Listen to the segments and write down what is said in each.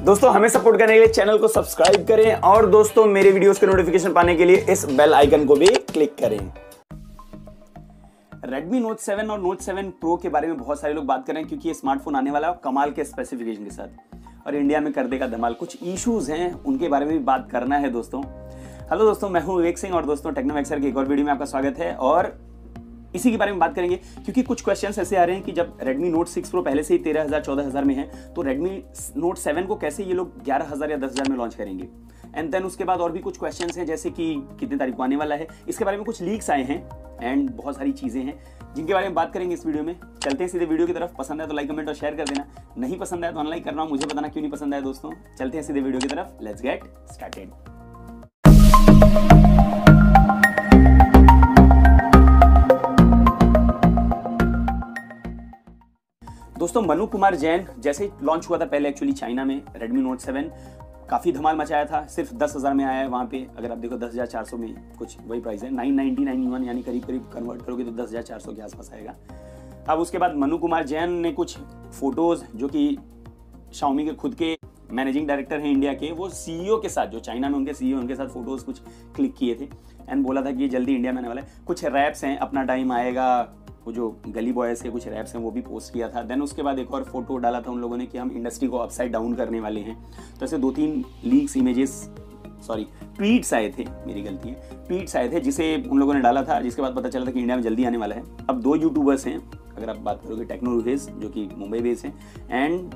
दोस्तों हमें सपोर्ट करने के लिए चैनल को सब्सक्राइब करें और दोस्तों मेरे वीडियोस के नोटिफिकेशन पाने के लिए इस बेल आइकन को भी क्लिक करें। Redmi Note 7 और Note 7 Pro के बारे में बहुत सारे लोग बात कर रहे हैं क्योंकि ये स्मार्टफोन आने वाला है कमाल के स्पेसिफिकेशन के साथ और इंडिया में कर देगा धमाल। कुछ इश्यूज हैं उनके बारे में भी बात करना है दोस्तों। हेलो दोस्तों, मैं हूं विवेक सिंह और दोस्तों टेक्नोमैक्सर की एक और वीडियो में आपका स्वागत है और इसी के बारे में बात करेंगे क्योंकि कुछ क्वेश्चंस ऐसे आ रहे हैं कि जब Redmi Note 6 Pro पहले से ही 13,000 14,000 में है तो Redmi Note 7 को कैसे ये लोग 11,000 या 10,000 में लॉन्च करेंगे। एंड देन उसके बाद और भी कुछ क्वेश्चंस हैं जैसे कि कितने तारीख को आने वाला है, इसके बारे में कुछ लीक्स आए हैं एंड बहुत सारी चीजें हैं जिनके बारे में बात करेंगे इस वीडियो में। चलते हैं सीधे वीडियो की तरफ। पसंद है तो लाइक कमेंट और शेयर कर देना, नहीं पसंद आया तो अनलाइक करना, मुझे बताना क्यों नहीं पसंद आया दोस्तों। चलते हैं सीधे वीडियो की तरफ, लेट्स गेट स्टार्टेड। दोस्तों मनु कुमार जैन जैसे लॉन्च हुआ था पहले एक्चुअली चाइना में Redmi Note 7 काफी धमाल मचाया था, सिर्फ 10,000 में आया है वहां पे। अगर आप देखो 10,400 में कुछ वही प्राइस है, 999 यानी करीब करीब कन्वर्ट करोगे तो 10,400 के आसपास आएगा। अब उसके बाद मनु कुमार जैन ने कुछ फोटोज जो कि Xiaomi के खुद के मैनेजिंग डायरेक्टर हैं इंडिया के, वो सीईओ के साथ, जो चाइना में उनके सीईओ उनके साथ फोटोज कुछ क्लिक किए थे एंड बोला था कि ये जल्दी इंडिया में आने वाला है। कुछ रैप्स हैं, अपना टाइम आएगा, वो जो गली बॉयज के कुछ रैप्स हैं वो भी पोस्ट किया था। देन उसके बाद एक और फोटो डाला था उन लोगों ने कि हम इंडस्ट्री को अपसाइड डाउन करने वाले हैं। तो ऐसे 2-3 लीक्स ट्वीट्स आए थे, मेरी गलती है, ट्वीट्स आए थे जिसे उन लोगों ने डाला था, जिसके बाद पता चला था कि इंडिया में जल्दी आने वाला है। अब 2 यूट्यूबर्स हैं, अगर आप बात करोगे टेक्नो रुहेज जो कि मुंबई बेस हैं एंड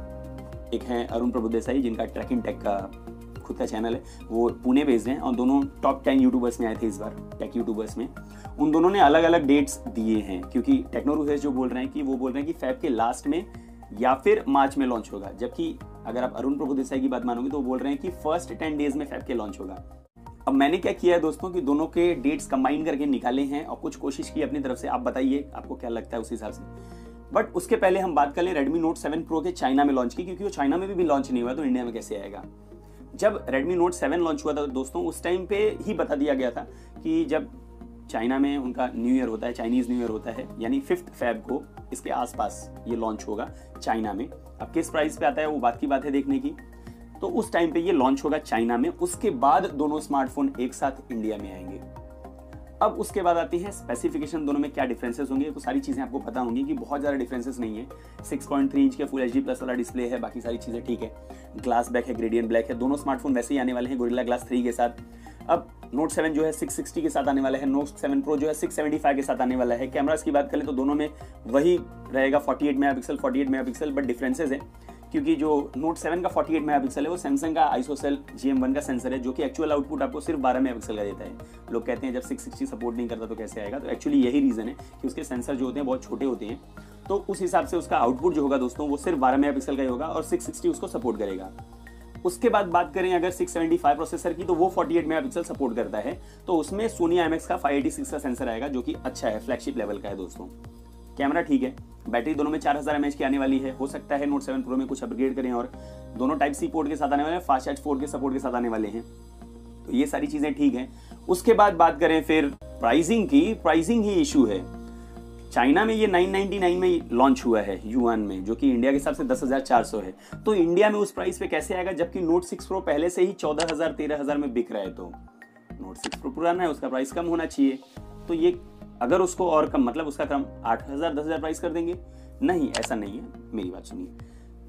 एक है अरुण प्रभुदेसाई जिनका ट्रैकिंग टेक का खुद का चैनल है, वो पुणे बेस्ड हैं और दोनों टॉप 10 यूट्यूबर्स में आए थे इस बार टेक यूट्यूबर्स में। उन दोनों ने अलग अलग डेट्स दिए हैं क्योंकि टेक्नो रुहेज जो बोल रहे हैं कि वो बोल रहे हैं कि फेब के लास्ट में या फिर मार्च में लॉन्च होगा, जबकि अगर आप अरुण प्रभुदेसाई की बात मानोगे तो वो बोल रहे हैं कि फर्स्ट 10 डेज में फेब के लॉन्च होगा। अब मैंने क्या किया है दोस्तों कि दोनों के डेट्स कंबाइन करके निकाले हैं और कुछ कोशिश की अपनी तरफ से। आप बताइए आपको क्या लगता है उस हिसाब से। बट उसके पहले हम बात कर लें Redmi Note 7 Pro के चाइना में लॉन्च की, क्योंकि वो चाइना में भी लॉन्च नहीं हुआ तो इंडिया में कैसे आएगा। जब Redmi Note 7 लॉन्च हुआ था दोस्तों उस टाइम पे ही बता दिया गया था कि जब चाइना में उनका न्यू ईयर होता है, चाइनीज न्यू ईयर होता है, यानी 5 फेब को इसके आसपास ये लॉन्च होगा चाइना में। अब किस प्राइस पे आता है वो बात की बात है देखने की। तो उस टाइम पे ये लॉन्च होगा चाइना में, उसके बाद दोनों स्मार्टफोन एक साथ इंडिया में आएंगे। अब उसके बाद आती है स्पेसिफिकेशन, दोनों में क्या डिफरेंसेस होंगे, तो सारी चीजें आपको पता होंगी कि बहुत ज्यादा डिफरेंसेस नहीं है। 6.3 इंच के फुल HD प्लस वाला डिस्प्ले है, बाकी सारी चीजें ठीक है। ग्लास बैक है, ग्रेडियंट ब्लैक है, दोनों स्मार्टफोन वैसे ही आने वाले हैं गोरिल्ला ग्लास 3 के साथ। अब Note 7 जो है 660 के साथ आने वाला है, Note 7 Pro जो है 675 के साथ आने वाला है। कैमरास की बात करें तो दोनों में वही रहेगा 48 मेगापिक्सल, बट डिफरेंसेस है क्योंकि जो Note 7 का 48 मेगापिक्सल है वो सैमसंग का आइसोसेल GM1 का सेंसर है जो कि एक्चुअल आउटपुट आपको सिर्फ 12 मेगापिक्सल का देता है। लोग कहते हैं जब 660 सपोर्ट नहीं करता तो कैसे आएगा, तो एक्चुअली यही रीजन है कि उसके सेंसर जो होते हैं बहुत छोटे होते हैं, तो उस हिसाब से उसका आउटपुट जो होगा दोस्तों वो सिर्फ 12 मेगापिक्सल का ही होगा और 660 उसको सपोर्ट करेगा। उसके बाद बात करें अगर 675 प्रोसेसर की तो वो 48 मेगापिक्सल सपोर्ट करता है, तो उसमें Sony IMX का 586 का सेंसर आएगा जो कि अच्छा है, फ्लैगशिप लेवल का है दोस्तों। कैमरा ठीक है, बैटरी दोनों में 4000 mAh की आने वाली है। हो सकता है Note 7 Pro में कुछ अपग्रेड करें और दोनों Type-C पोर्ट के साथ आने वाले हैं, फास्ट चार्ज 4 के सपोर्ट के साथ आने वाले हैं, तो ये सारी चीजें ठीक हैं। उसके बाद बात करें फिर प्राइसिंग की, प्राइसिंग ही इशू है। चाइना में ये 999 में लॉन्च हुआ है युआन में, जो कि इंडिया के हिसाब से 10,400 है, तो इंडिया में उस प्राइस पे कैसे आएगा जबकि Note 6 Pro पहले से ही 14,000 13,000 में बिक रहा है। तो Note 6 Pro पुराना है, उसका प्राइस कम होना चाहिए, तो ये अगर उसको और कम मतलब उसका कम 8,000 10,000 प्राइस कर देंगे, नहीं ऐसा नहीं है। मेरी बात सुनिए,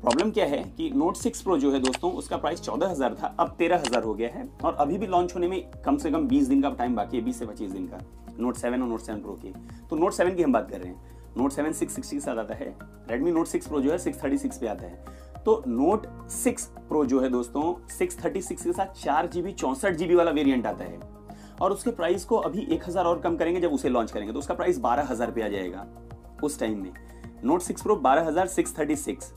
प्रॉब्लम क्या है कि Note 6 Pro जो है दोस्तों उसका प्राइस 14,000 था, अब 13,000 हो गया है और अभी भी लॉन्च होने में कम से कम 20 दिन का टाइम बाकी है, 20 से 25 दिन का Note 7 और Note 7 Pro की। तो Note 7 की हम बात कर रहे हैं, Note 7 660 के साथ आता है, Redmi Note 6 Pro जो है 636 पे आता है। तो Note 6 Pro जो है दोस्तों 636 के साथ 4GB 64GB वाला वेरिएंट आता है और उसके प्राइस को अभी 1000 और कम करेंगे जब उसे लॉन्च करेंगे तो उसका प्राइस 12,000 पे आ जाएगा उस टाइम में। Note 6 Pro 12,636,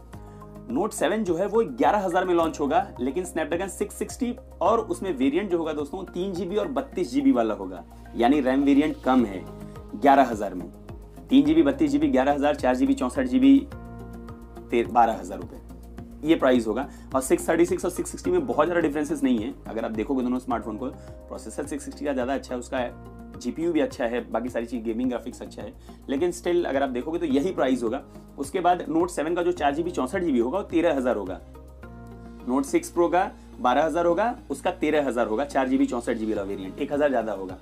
Note 7 जो है वो 11,000 में लॉन्च होगा, लेकिन स्नैपड्रैगन 660 और उसमें वेरिएंट जो होगा दोस्तों 3GB और 32GB वाला होगा, यानी रैम वेरिएंट कम है 11,000 में। 3GB 32GB 11,000, 4GB 64GB 12,000 रुपए ये प्राइस होगा। और 636 और 660 में बहुत ज़्यादा डिफरेंसेस नहीं है, अगर आप देखोगे दोनों स्मार्टफोन को। प्रोसेसर 660 का ज़्यादा अच्छा है, उसका जीपीयू भी अच्छा है, बाकी सारी चीज गेमिंग ग्राफिक्स अच्छा है, लेकिन स्टिल अगर आप देखोगे तो यही प्राइस होगा। उसके बाद नोट 7 का जो 4GB 64GB होगा वो 13,000 होगा। नोट 6 प्रो का 12,000 होगा, उसका 13,000 होगा, 4 GB 64 GB वाला वेरिएंट, 1,000 ज़्यादा होगा।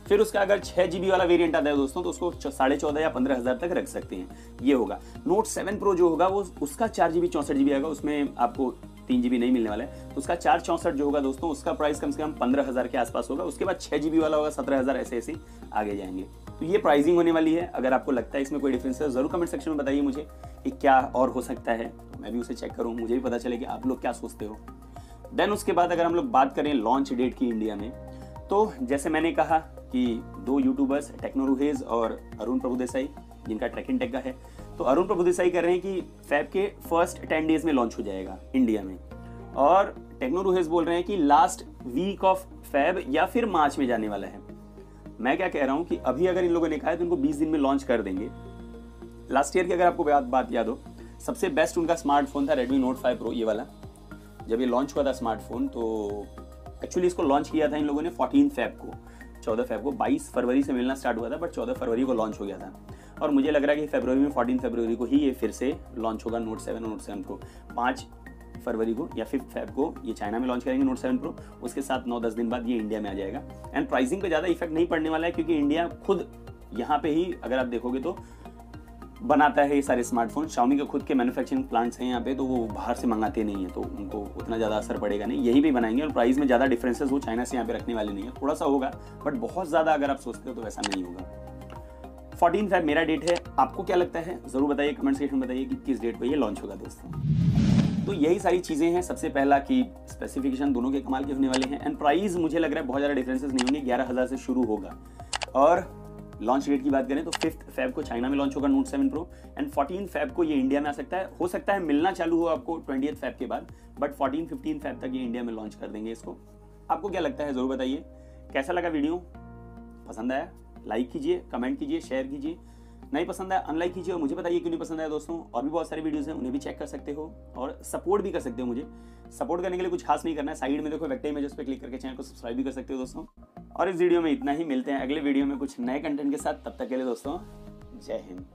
फिर उसका अगर 6 GB वाला वेरिएंट आता है दोस्तों तो उसको 14,500 या 15,000 तक रख सकते हैं, ये होगा। नोट 7 प्रो जो होगा वो उसका 4 GB 64 GB आएगा, उसमें आपको 3 GB नहीं मिलने वाला है, तो उसका 464 जो होगा दोस्तों उसका प्राइस कम से कम 15,000 के आसपास होगा। उसके बाद 6 GB वाला होगा 17,000, ऐसे ऐसे आगे जाएंगे। तो ये प्राइसिंग होने वाली है। अगर आपको लगता है इसमें कोई डिफरेंस है जरूर कमेंट सेक्शन में बताइए मुझे कि क्या और हो सकता है, तो मैं भी उसे चेक करूँ, मुझे भी पता चले कि आप लोग क्या सोचते हो। देन उसके बाद अगर हम लोग बात करें लॉन्च डेट की इंडिया में, तो जैसे मैंने कहा कि 2 यूट्यूबर्स टेक्नो रुहेज और अरुण प्रभुदेसाई जिनका ट्रैकिंग टेक का है, तो अरुण प्रभुदेसाई कह रहे हैं कि फैब के फर्स्ट 10 डेज में लॉन्च हो जाएगा इंडिया में, और टेक्नो रुहेज बोल रहे हैं कि लास्ट वीक ऑफ फैब या फिर मार्च में जाने वाला है। मैं क्या कह रहा हूं कि अभी अगर इन लोगों ने कहा है तो इनको 20 दिन में लॉन्च कर देंगे। लास्ट ईयर की अगर आपको बात याद हो, सबसे बेस्ट उनका स्मार्टफोन था Redmi Note 5 Pro, ये वाला। जब ये लॉन्च हुआ था स्मार्टफोन तो एक्चुअली इसको लॉन्च किया था इन लोगों ने 14 फेब को, 14 फेब को, 22 फरवरी से मिलना स्टार्ट हुआ था, बट 14 फरवरी को लॉन्च हो गया था। और मुझे लग रहा है कि फरवरी में 14 फरवरी को ही ये फिर से लॉन्च होगा Note 7 और Note 7 Pro। 5 फरवरी को या 5 फेब को ये चाइना में लॉन्च करेंगे Note 7 Pro, उसके साथ 9-10 दिन बाद ये इंडिया में आ जाएगा। एंड प्राइसिंग पे ज़्यादा इफेक्ट नहीं पड़ने वाला है, क्योंकि इंडिया खुद यहाँ पे ही अगर आप देखोगे तो बनाता है ये सारे स्मार्टफोन। Xiaomi के खुद के मैन्युफैक्चरिंग प्लांट्स हैं यहाँ पे, तो वो बाहर से मंगाते नहीं है, तो उनको उतना ज़्यादा असर पड़ेगा नहीं, यही भी बनाएंगे। और प्राइस में ज़्यादा डिफरेंसेस वो चाइना से यहाँ पे रखने वाले नहीं है, थोड़ा सा होगा बट बहुत ज़्यादा अगर आप सोचते हो तो वैसा नहीं होगा। 14 फेब मेरा डेट है, आपको क्या लगता है ज़रूर बताइए, कमेंट सेक्शन में बताइए कि किस डेट पर ये लॉन्च होगा दोस्तों। तो यही सारी चीज़ें हैं। सबसे पहला कि स्पेसिफिकेशन दोनों के कमाल के होने वाले हैं, एंड प्राइस मुझे लग रहा है बहुत ज़्यादा डिफरेंसेस नहीं होंगे, 11,000 से शुरू होगा। और लॉन्च डेट की बात करें तो 5 फेब को चाइना में लॉन्च होगा Note 7 Pro, एंड 14 फेब को ये इंडिया में आ सकता है। हो सकता है मिलना चालू हो आपको 20 फेब के बाद, बट 14-15 फेब तक ये इंडिया में लॉन्च कर देंगे इसको। आपको क्या लगता है ज़रूर बताइए। कैसा लगा वीडियो, पसंद आया लाइक कीजिए, कमेंट कीजिए, शेयर कीजिए, नहीं पसंद आया अनलाइक कीजिए और मुझे बताइए क्यों नहीं पसंद आया दोस्तों। और भी बहुत सारे वीडियोस हैं, उन्हें भी चेक कर सकते हो और सपोर्ट भी कर सकते हो। मुझे सपोर्ट करने के लिए कुछ खास नहीं करना है, साइड में देखो वेक्टर इमेजेस पे क्लिक करके चैनल को सब्सक्राइब भी कर सकते हो दोस्तों। और इस वीडियो में इतना ही, मिलते हैं अगले वीडियो में कुछ नए कंटेंट के साथ, तब तक के लिए दोस्तों जय हिंद।